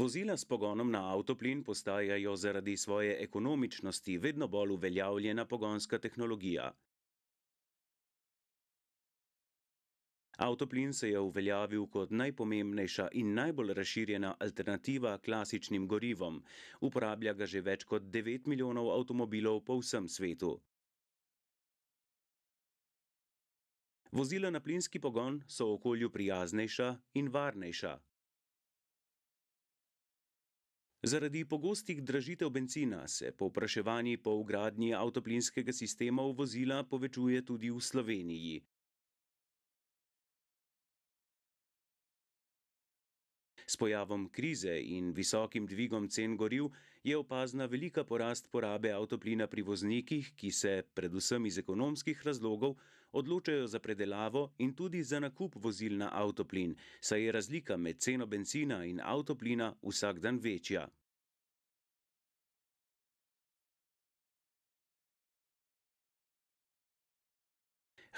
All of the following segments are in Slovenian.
Vozila s pogonom na avtoplin postajajo zaradi svoje ekonomičnosti vedno bolj uveljavljena pogonska tehnologija. Avtoplin se je uveljavil kot najpomembnejša in najbolj razširjena alternativa klasičnim gorivom. Uporablja ga že več kot 9 milijonov avtomobilov po vsem svetu. Vozila na plinski pogon so okolju prijaznejša in varnejša. Zaradi pogostih dražitev bencina se povpraševanje po vgradnji avtoplinskega sistema v vozila povečuje tudi v Sloveniji. S pojavom krize in visokim dvigom cen goriv je opazna velika porast porabe avtoplina pri voznikih, ki se, predvsem iz ekonomskih razlogov, odločajo za predelavo in tudi za nakup vozil na avtoplin, saj je razlika med ceno bencina in avtoplina vsak dan večja.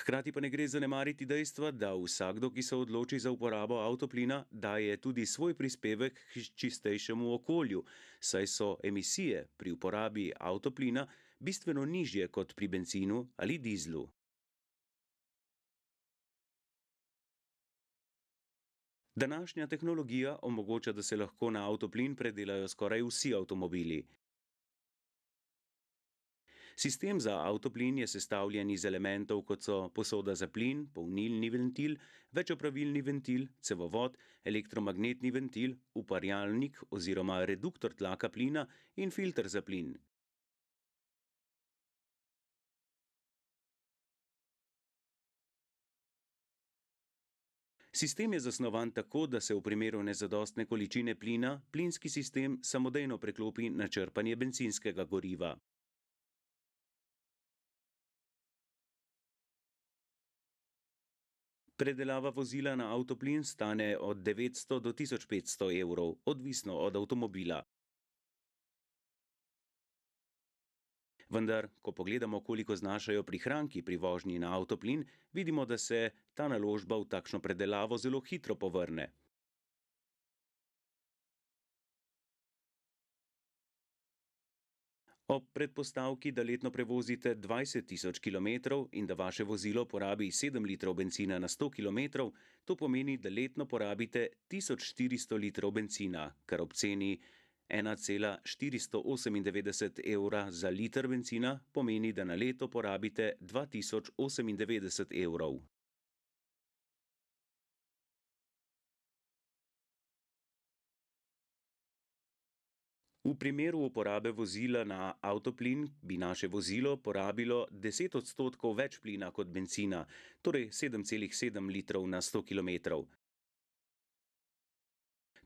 Hkrati pa ne gre zanemariti dejstva, da vsakdo, ki se odloči za uporabo avtoplina, daje tudi svoj prispevek k čistejšemu okolju, saj so emisije pri uporabi avtoplina bistveno nižje kot pri bencinu ali dizlu. Današnja tehnologija omogoča, da se lahko na avtoplin predelajo skoraj vsi avtomobili. Sistem za avtoplin je sestavljen iz elementov, kot so posoda za plin, polnilni ventil, večopravilni ventil, cevovod, elektromagnetni ventil, uparjalnik oziroma reduktor tlaka plina in filter za plin. Sistem je zasnovan tako, da se v primeru nezadostne količine plina plinski sistem samodejno preklopi na črpanje bencinskega goriva. Predelava vozila na avtoplin stane od 900 do 1500 evrov, odvisno od avtomobila. Vendar, ko pogledamo, koliko znašajo prihranki pri vožnji na avtoplin, vidimo, da se ta naložba v takšno predelavo zelo hitro povrne. Ob predpostavki, da letno prevozite 20 tisoč km in da vaše vozilo porabi 7 litrov bencina na 100 km, to pomeni, da letno porabite 1400 litrov bencina, kar ob ceni 1,498 evra za liter bencina pomeni, da na leto porabite 2098 evrov. V primeru uporabe vozila na avtoplin bi naše vozilo porabilo 10 odstotkov več plina kot bencina, torej 7,7 litrov na 100 km.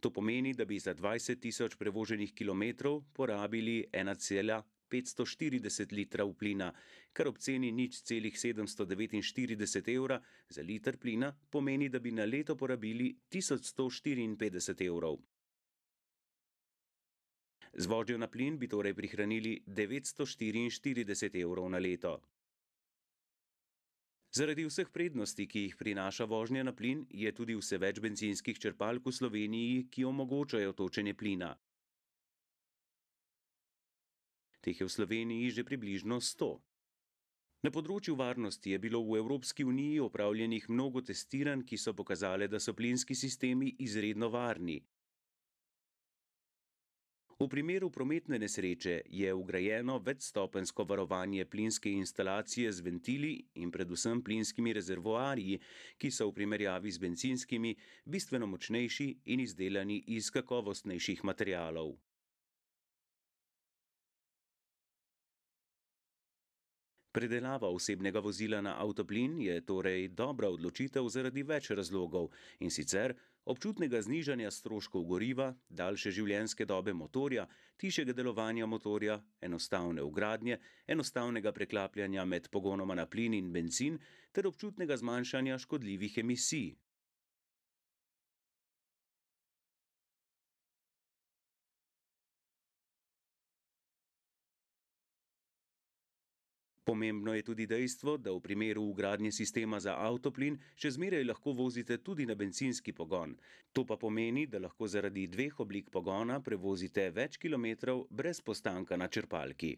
To pomeni, da bi za 20 tisoč prevoženih kilometrov porabili 1,540 litrov plina, kar ob ceni 0,749 evra za liter plina pomeni, da bi na leto porabili 1154 evrov. Z vožnjo na plin bi torej prihranili 944 evrov na leto. Zaradi vseh prednosti, ki jih prinaša vožnja na plin, je tudi vse več bencinskih črpalk v Sloveniji, ki omogočajo točenje plina. Teh je v Sloveniji že približno 100. Na področju varnosti je bilo v Evropski uniji opravljenih mnogo testiranj, ki so pokazale, da so plinski sistemi izredno varni. V primeru prometne nesreče je vgrajeno večstopenjsko varovanje plinske instalacije z ventili in predvsem plinskimi rezervoarji, ki so v primerjavi z bencinskimi bistveno močnejši in izdelani iz kakovostnejših materialov. Predelava osebnega vozila na avtoplin je torej dobra odločitev zaradi več razlogov, in sicer občutnega znižanja stroškov goriva, daljše življenjske dobe motorja, tišjega delovanja motorja, enostavne vgradnje, enostavnega preklapljanja med pogonoma na plin in bencin ter občutnega zmanjšanja škodljivih emisij. Pomembno je tudi dejstvo, da v primeru vgradnje sistema za avtoplin še zmeraj lahko vozite tudi na bencinski pogon. To pa pomeni, da lahko zaradi dveh oblik pogona prevozite več kilometrov brez postanka na črpalki.